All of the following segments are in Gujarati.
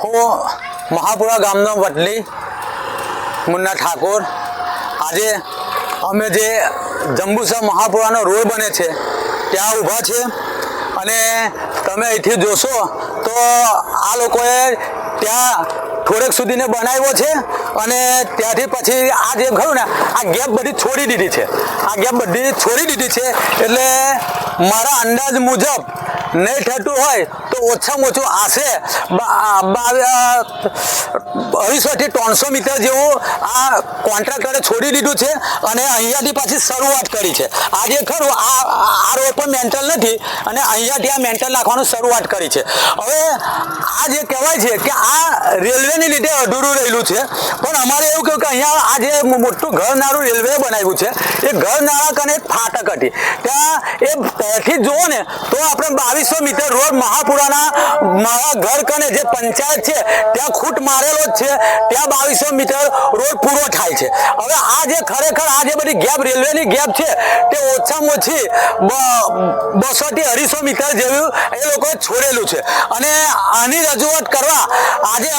હું મહાપુરા ગામનો વડલી મુન્ના ઠાકોર। આજે અમે જે જંબુસર મહાપુરાનો રોડ બને છે ત્યાં ઊભા છે અને તમે અહીંથી જોશો તો આ લોકોએ ત્યાં થોડેક સુધીને બનાવ્યો છે અને ત્યાંથી પછી આ જે ખરું ને આ ગેપ બધી છોડી દીધી છે, આ ગેપ બધી છોડી દીધી છે એટલે મારા અંદાજ મુજબ નહીં થતું હોય તો ઓછામાં ઓછું આશરે 250 થી 300 મીટર જેવું આ કોન્ટ્રાક્ટરે છોડી દીધું છે અને અહીંયાથી પાછી શરૂઆત કરી છે। આ જે ખરું આ રોડ પર મેન્ટલ નથી અને અહીંયાથી આ મેન્ટલ નાખવાનું શરૂઆત કરી છે। હવે આ જે કહેવાય છે કે આ રેલવેની લીધે અધૂરું રહેલું છે, પણ અમારે એવું કહ્યું કે અહીંયા આ જે મોટું ઘરનારું રેલવે બનાવ્યું છે એ ઘરનાળા કને એક ફાટક હતી, ત્યાં એ ત્યાંથી જુઓ ને તો આપણે 2200 મીટર રોડ મહાપુરાના મારા ઘર કને જે પંચાયત છે ત્યાં ખૂટ મારેલો જ છે, ત્યાં 2200 મીટર રોડ પૂરો થાય છે। હવે આ જે ખરેખર આ જે બધી ગેપ રેલવેની ગેપ છે તે ઓછામાં ઓછી 200 થી 250 મીટર જેવું એ લોકોએ છોડેલું છે અને આની રજૂઆત કરવા આજે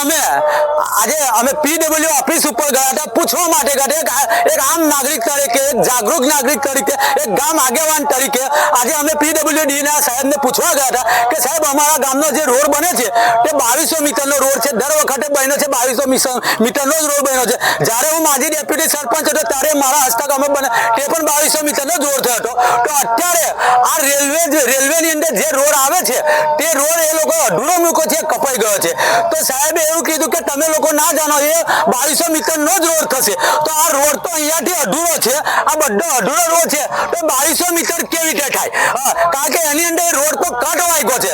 અમે પીડબ્લ્યુ ઓફિસ ઉપર ગયા હતા પૂછવા માટે ગયા, એક આમ નાગરિક તરીકે, એક જાગૃત નાગરિક તરીકે, એક ગામ આગેવાન તરીકે આજે અમે પીડબ્લ્યુડી ના સાહેબને પૂછવા ગયા હતા કે સાહેબ અમારા ગામનો જે રોડ બને છે તે 2200 મીટરનો રોડ છે, દર વખતે બન્યો છે 2200 મીટરનો જ રોડ બન્યો છે। જ્યારે હું માજી ડેપ્યુટી સરપંચ હતો ત્યારે મારા હસ્તક અમે બને તે પણ 2200 મીટરનો જ રોડ થયો હતો। તો અત્યારે આ રેલવેની અંદર જે રોડ આવે છે તે રોડ એ લોકો અધૂરો મૂક્યો છે, કપાઈ ગયો છે। તો સાહેબે એવું કીધું કે તમે લોકો ના જાણો એ 2200 મીટરનો જ રોડ થશે, તો આ રોડ તો અહીંયાથી અધૂરો છે, આ બધો અધૂરો રોડ છે તો 2200 મીટર કેવી રીતે થાય? કારણ કે એની અંદર રોડ તો કટ વાગ્યો છે।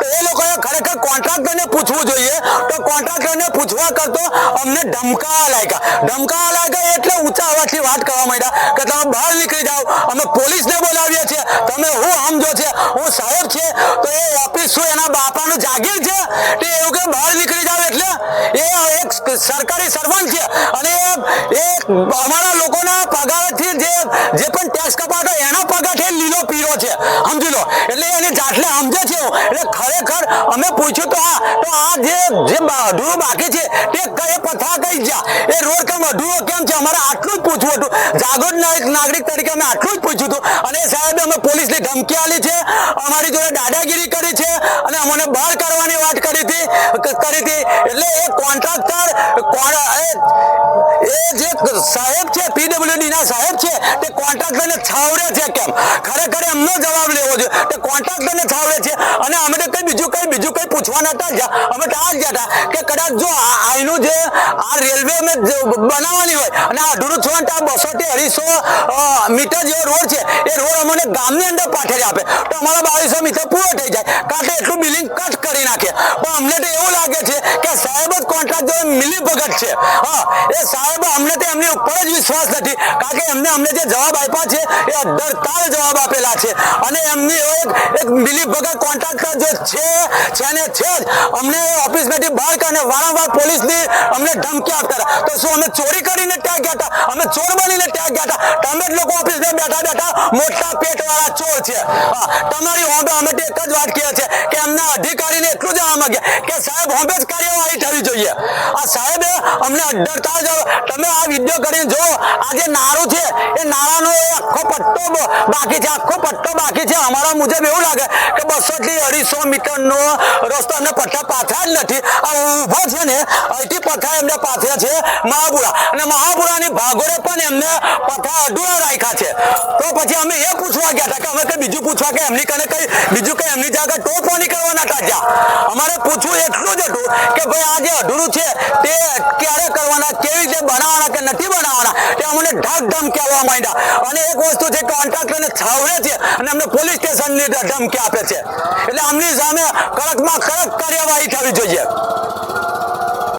તો એ લોકોએ ખરેખર કોન્ટ્રાક્ટરને પૂછવું જોઈએ, તો કોન્ટ્રાક્ટરને પૂછવા કરતો અમને ધમકાવા લાગ્યા એટલે ઊંચા અવાજથી વાત કરવા માંડ્યા કે તમે બહાર નીકળી જાઓ, અમે પોલીસને બોલાવીએ છીએ, તમે હું સમજો છે હું સાહેબ છે તો એ ઓફિસ શું એના બાપાનું જાગીર છે તે એવું કે બહાર નીકળી જાવ? એટલે એ એક સરકારી સર્વન્ટ છે અને એ અમારા લોકોના પગારથી જે પણ ટેક્સ કપાતો એના પગારથી લીલો પીરો છે, સમજી લો। એટલે એની જાતલે સમજે છે એટલે ખરેખર અમે પૂછ્યું તો આ જે અધૂરું બાકી છે તે કઈ પથરા કઈ ગયા, એ રોડ કેમ અધૂરો કેમ છે, અમારે આટલું જ પૂછવું હતું, જાગૃત નાગરિક તરીકે અમે આટલું જ પૂછ્યું હતું અને સાહેબે અમે પોલીસની ધમકી આપી છે, અમારી જોડે દાદાગીરી કરી છે અને અમને બહાર કરવાની વાત કરી હતી। એટલે એ કોન્ટ્રાક્ટર એ જે સાહેબ છે પીડબ્લ્યુડી ના સાહેબ છે તે કોન્ટ્રાક્ટરને છાવરે છે કેમ? ખરેખર એમનો જવાબ લેવો જોઈએ, તે કોન્ટ્રાક્ટરને છાવરે છે અને અમે તો બીજું કઈ પૂછવા નતા ગયા, અમે તો આ જ ગયા હતા કે કદાચ જો આનું જે આ રેલવે બનાવવાની હોય અને આ અધૂરું છોડ 200 થી 250 મીટર જેવો રોડ છે એ રોડ અમને ગામની અંદર પાઠવી આપે તો અમારા 2200 મીટર પૂરો થઈ જાય, કારણ કે એટલું બિલિંગ કટ કરી નાખે। પણ અમને તો એવું લાગે છે કે સાહેબ જ કોન્ટ્રાક્ટ જોડે મિલીભગત છે। એ સાહેબ અમને તો એમની ઉપર જ વિશ્વાસ નથી, કારણ કે અમને જે જવાબ આપ્યા છે એ અધરતાલ જવાબ આપેલા છે અને એમની એક મિલીભગત કોન્ટ્રાક્ટર જો છે ને છે જ, અમને ઓફિસમાંથી બહાર કાઢીને વારંવાર પોલીસની અમને ધમકી આપતા હતા। તો શું અમે ચોરી કરીને ત્યાં ગયા હતા? અમે ચોર બનીને ત્યાં ગયા હતા? તમે જ લોકો ઓફિસમાં બેઠા મોટા પેટવાળા ચોર છે। તમારી હોંબે અમે તો એક જ વાત કહે છે કે એમના અધિકારીને એટલું જ માંગ્યા કે સાહેબ હોંબે જ કાર્યવાહી થવી જોઈએ। આ સાહેબે અમને અડધરતા તમે આ વિડીયો કરીને જો આ જે નારું છે એ નારાનો આખો પટ્ટો બાકી છે। અમારા મુજબ એવું લાગે કે 200 થી 250 મીટરનો રસ્તો અમને પટ્ટા પાથરા જ નથી, આ ઊભો છે ને અહીંથી પથરા એમને પાથર્યા છે મહાપુરા અને મહાપુરાની ભાગોળે પણ એમને પથરા અધૂરા રાખ્યા છે। તો પછી અમે એ પૂછવા ગયા હતા કે અમે કઈ બીજું પૂછવા કે એમની કને કઈ બીજું કઈ એમની જાગા ટોપવાની કરવા નતા ગયા, અમારે પૂછવું એટલું જ હતું કે ભાઈ આ જે અધૂરું છે તે ક્યારે કરવાના, કેવી રીતે બનાવવાના કે નથી બનાવવાના, તે અમને ધમકી આપવા માંડ્યા અને એક વસ્તુ છે કોન્ટ્રાક્ટરને છાવરે છે અને અમને પોલીસ સ્ટેશનની ધમકી આપે છે। એટલે અમની સામે કડકમાં કડક કાર્યવાહી થવી જોઈએ।